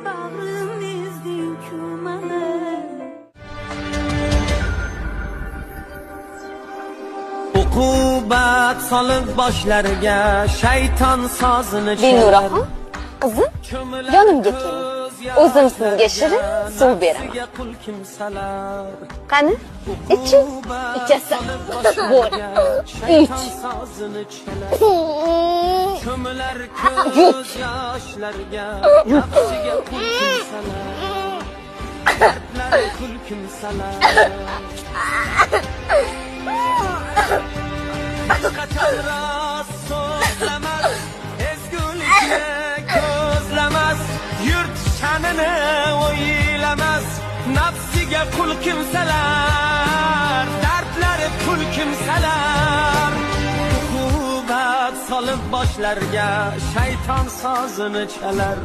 Bağrım ezdin kümene. Uqubat solib boshlarga shayton sozini Dilnuraxon, qizim, yonimga keling. O'zim sizga shirin suv beraman. Qani, iching, ichasan. Bo'l, ich. Ko'milar Yut. ko'z yoshlarga nafsiga qul kimsalar, dardlar kul kimsalar. Hech qachon rost so'zlamas, ezgulikni ko'zlamas, yurt sha'nini o'ylamas, nafsiga qul kimsalar, dardlari kul kimsalar. Uqubat solib boshlarga shayton sozini chalar.